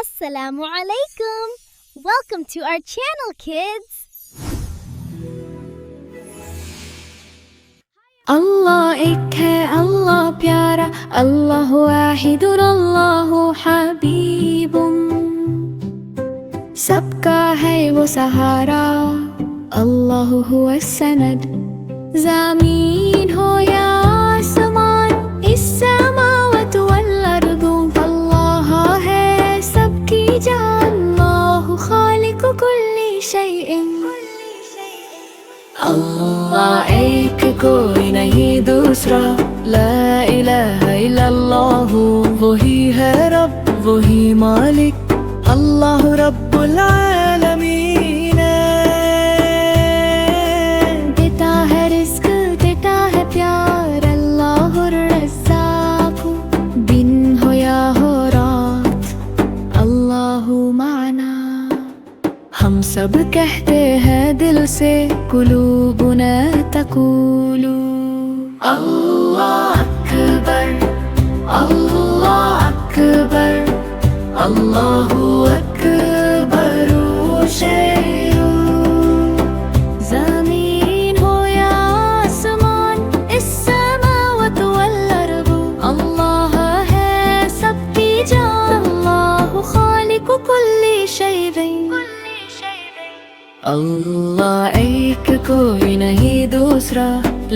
Assalamu alaikum. Welcome to our channel, kids. अल्लाह एक है, अल्लाह प्यारा, अल्लाह वाहिदुन, अल्लाह हबीबुन। सबका है वो सहारा, अल्लाह हुवा सनद। ज़मीन हो या आसमान, इस समावत वल अर्दु, अल्लाह है सबकी जान। अल्लाह खालिकु कुल्ली शैइन। अल्लाह एक, कोई नहीं दूसरा, ला इलाहा इल्लल्लाह। वही है रब, वही मालिक, अल्लाह रब्बुल आलमीन। देता है रिस्क, देता है प्यार, अल्लाह रज़्ज़ाक़। दिन हो या हो रात, अल्लाह माना। हम सब कहते हैं दिल से, कुलूबुना तक़ूलु अल्लाह अकबर, अल्लाह अकबर, अल्लाहु अकबर शैउन। ज़मीन हो या आसमान, इस समावत वल अर्दु, अल्लाह है सबकी जान। अल्लाहु खालिकु कुल्ली शैइन। अल्लाह एक, कोई नहीं दूसरा,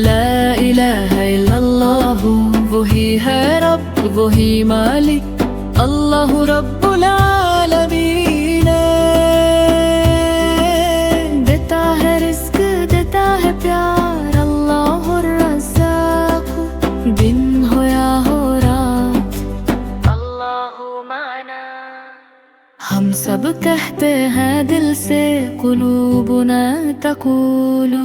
ला इलाहा इल्लल्लाह। वही है रब, वही मालिक, अल्लाह रब्बुल आलमीन। देता है रिस्क, देता है प्यार, अल्लाह रज़्ज़ाक़। दिन हो या हो रात, अल्लाह माना। हम सब कहते हैं दिल से, कुलूबुना तक़ूलु